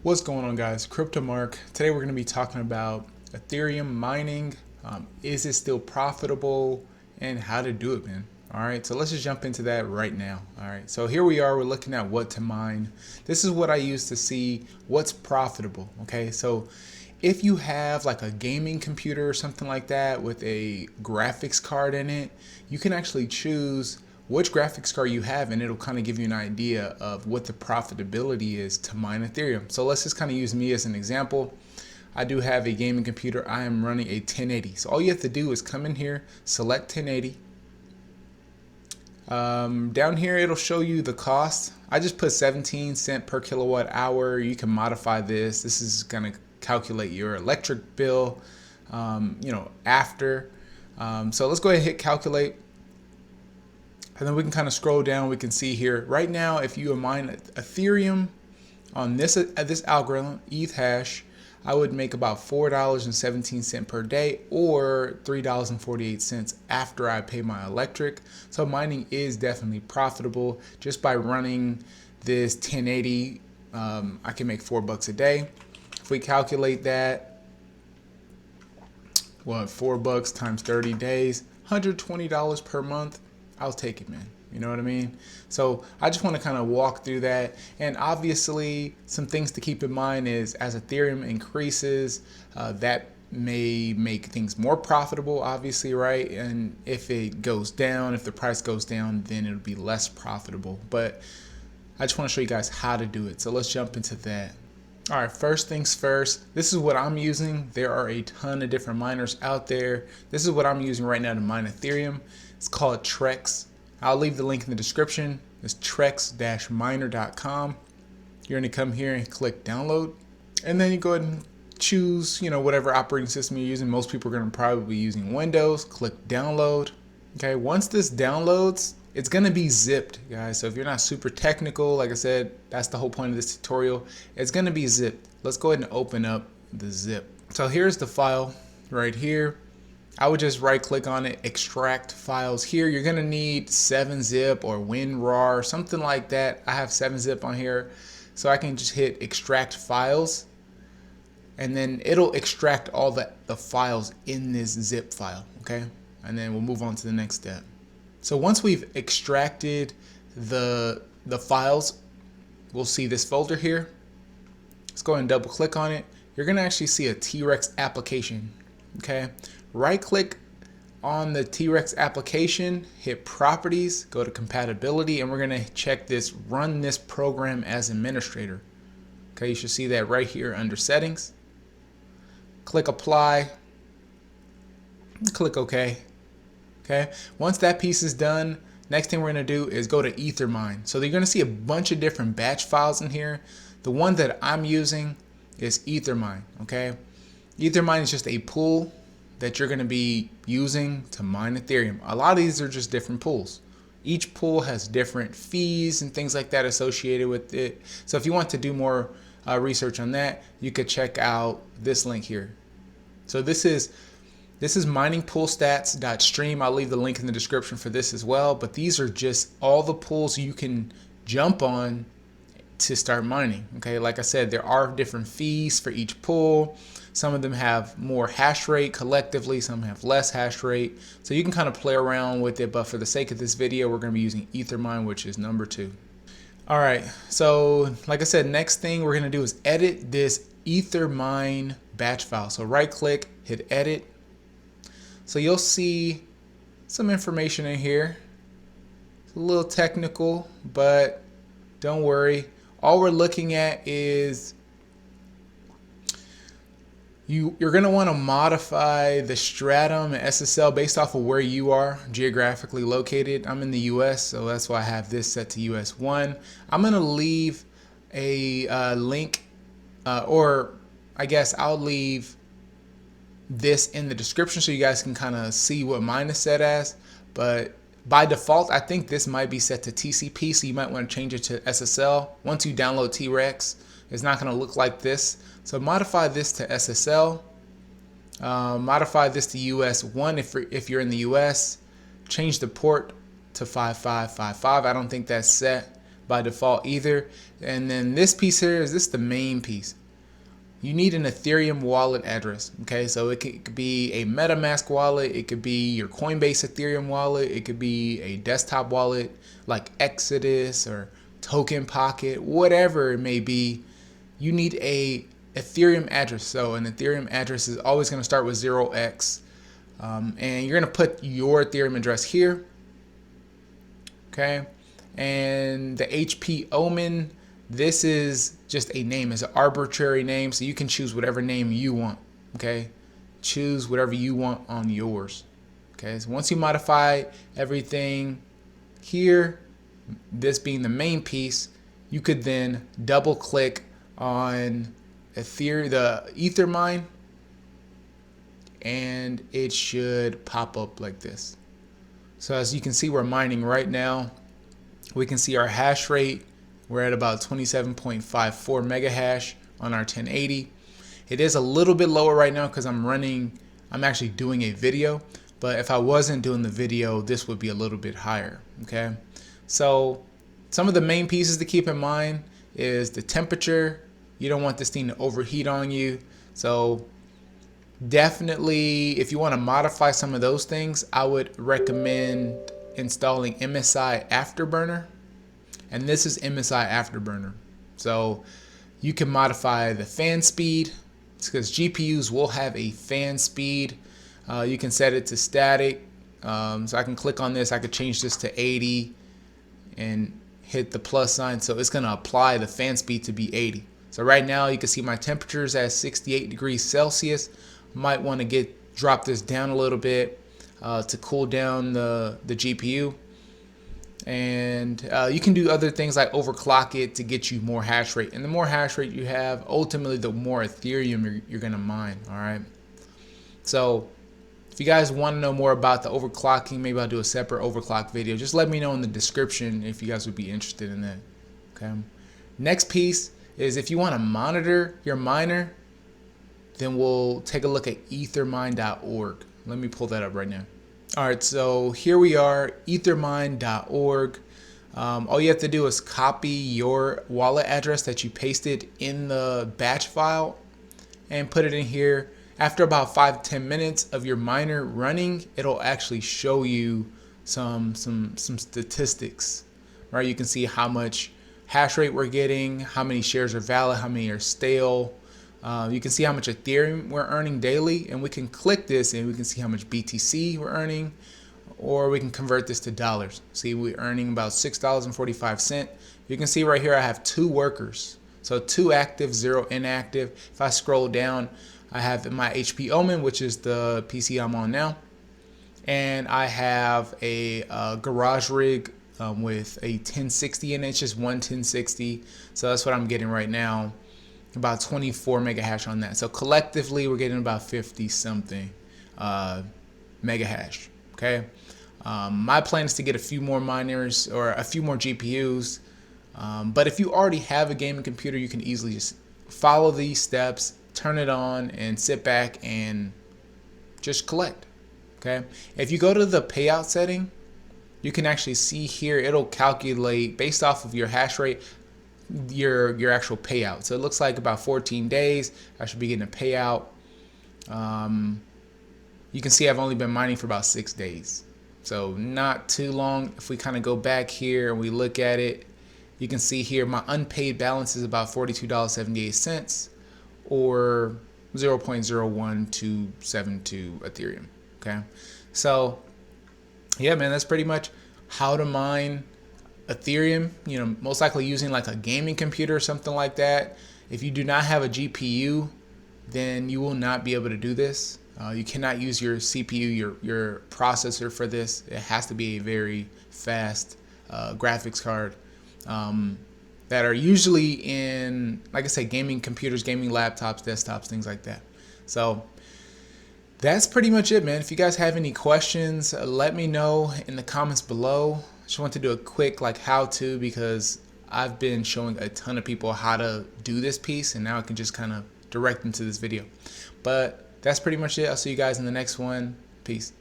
What's going on, guys? CryptoMark. Today we're going to be talking about Ethereum mining. Is it still profitable, and how to do it, man? All right, so let's just jump into that right now. All right, so here we are. We're looking at what to mine. This is what I use to see what's profitable. Okay, so if you have like a gaming computer or something like that with a graphics card in it, you can actually choose which graphics card you have, and it'll kind of give you an idea of what the profitability is to mine Ethereum. So let's just kind of use me as an example. I do have a gaming computer. I am running a 1080. So all you have to do is come in here, select 1080. Down here, it'll show you the cost. I just put 17 cents per kilowatt hour. You can modify this. This is going to calculate your electric bill, after. So let's go ahead and hit calculate. And then we can kind of scroll down. We can see here right now, if you mine Ethereum on this algorithm, ethash, I would make about $4.17 per day, or $3.48 after I pay my electric. So mining is definitely profitable. Just by running this 1080, I can make $4 a day. If we calculate that, well, $4 times 30 days, $120 per month. I'll take it, man. You know what I mean? So I just want to kind of walk through that. And obviously, some things to keep in mind is as Ethereum increases, that may make things more profitable, obviously, right? And if it goes down, if the price goes down, then it'll be less profitable. But I just want to show you guys how to do it. So let's jump into that. All right, first things first, this is what I'm using. There are a ton of different miners out there. This is what I'm using right now to mine Ethereum. It's called t-rex. I'll leave the link in the description. It's t-rex.miner.com. You're going to come here and click download. And then you go ahead and choose, whatever operating system you're using. Most people are going to probably be using Windows. Click download. Okay, once this downloads, it's going to be zipped, guys. So if you're not super technical, like I said, that's the whole point of this tutorial. It's going to be zipped. Let's go ahead and open up the zip. So here's the file right here. I would just right click on it, extract files. Here you're going to need 7-zip or WinRAR, something like that. I have 7-zip on here, so I can just hit extract files, and then it'll extract all the files in this zip file, okay? And then we'll move on to the next step. So once we've extracted the files, we'll see this folder here. Let's go ahead and double click on it. You're going to actually see a T-Rex application, okay? Right click on the T-Rex application, hit properties, go to compatibility, and we're going to check this, run this program as administrator. Okay, you should see that right here under settings. Click apply, click OK. Okay, once that piece is done, next thing we're going to do is go to Ethermine. So you're going to see a bunch of different batch files in here. The one that I'm using is Ethermine. Okay, Ethermine is just a pool that you're going to be using to mine Ethereum. A lot of these are just different pools. Each pool has different fees and things like that associated with it. So if you want to do more research on that, you could check out this link here. So this is miningpoolstats.stream. I'll leave the link in the description for this as well. But these are just all the pools you can jump on to start mining. Okay, like I said, there are different fees for each pool. Some of them have more hash rate collectively, some have less hash rate. So you can kind of play around with it, but for the sake of this video, we're going to be using Ethermine, which is number 2. All right, so like I said, next thing we're going to do is edit this Ethermine batch file. So right click, hit edit. So you'll see some information in here. It's a little technical, but don't worry. All we're looking at is you're going to want to modify the stratum and SSL based off of where you are geographically located. I'm in the US, so that's why I have this set to US 1. I'm going to leave a link, or I guess I'll leave this in the description so you guys can kind of see what mine is set as. But by default, I think this might be set to TCP, so you might want to change it to SSL. Once you download T-Rex, it's not going to look like this. So modify this to SSL. Modify this to US 1 if you're in the US. Change the port to 5555. I don't think that's set. by default either. And then this piece here is the main piece. You need an Ethereum wallet address. Okay, so it could be a MetaMask wallet, it could be your Coinbase Ethereum wallet, it could be a desktop wallet like Exodus or Token Pocket, whatever it may be. You need a Ethereum address. So an Ethereum address is always going to start with 0x, and you're going to put your Ethereum address here. Okay, and the HP Omen, this is just a name. It's an arbitrary name, so you can choose whatever name you want. Okay, choose whatever you want on yours. Okay, so once you modify everything here, this being the main piece, you could then double click on the Ethermine, and it should pop up like this. So as you can see, we're mining right now. We can see our hash rate. We're at about 27.54 mega hash on our 1080. It is a little bit lower right now because I'm actually doing a video, but if I wasn't doing the video, this would be a little bit higher. Okay, so some of the main pieces to keep in mind is the temperature. You don't want this thing to overheat on you. So definitely, if you want to modify some of those things, I would recommend installing MSI Afterburner. And this is MSI Afterburner. So you can modify the fan speed, because GPUs will have a fan speed. You can set it to static. So I can click on this. I could change this to 80 and hit the plus sign. So it's going to apply the fan speed to be 80. So right now you can see my temperature is at 68 degrees Celsius. Might want to drop this down a little bit to cool down the GPU. And you can do other things like overclock it to get you more hash rate. And the more hash rate you have, ultimately the more Ethereum you're going to mine. All right. So if you guys want to know more about the overclocking, maybe I'll do a separate overclock video. Just let me know in the description if you guys would be interested in that. Okay. Next piece is if you want to monitor your miner, then we'll take a look at ethermine.org. Let me pull that up right now. All right, so here we are, ethermine.org. All you have to do is copy your wallet address that you pasted in the batch file and put it in here. After about 5-10 minutes of your miner running, it'll actually show you some statistics, right? You can see how much hash rate we're getting, how many shares are valid, how many are stale. You can see how much Ethereum we're earning daily, and we can click this and we can see how much BTC we're earning, or we can convert this to dollars. See, we're earning about $6.45. You can see right here I have 2 workers, so 2 active, 0 inactive. If I scroll down, I have my HP Omen, which is the PC I'm on now, and I have a garage rig with a 1060 in it. It's just one 1060, so that's what I'm getting right now. About 24 mega hash on that. So collectively, we're getting about 50 something mega hash. Okay. My plan is to get a few more miners or a few more GPUs. But if you already have a gaming computer, you can easily just follow these steps, turn it on, and sit back and just collect. Okay. If you go to the payout setting, you can actually see here, it'll calculate based off of your hash rate, your actual payout. So it looks like about 14 days I should be getting a payout. You can see I've only been mining for about 6 days, so not too long. If we kind of go back here and we look at it, you can see here my unpaid balance is about $42.78 or 0.01272 Ethereum. Okay, so yeah, man, that's pretty much how to mine Ethereum, most likely using like a gaming computer or something like that. If you do not have a GPU, then you will not be able to do this. You cannot use your CPU, your processor for this. It has to be a very fast graphics card that are usually in, like I said, gaming computers, gaming laptops, desktops, things like that. So that's pretty much it, man. If you guys have any questions, let me know in the comments below. Just want to do a quick how-to, because I've been showing a ton of people how to do this piece, and now I can just kind of direct them to this video. But that's pretty much it. I'll see you guys in the next one. Peace.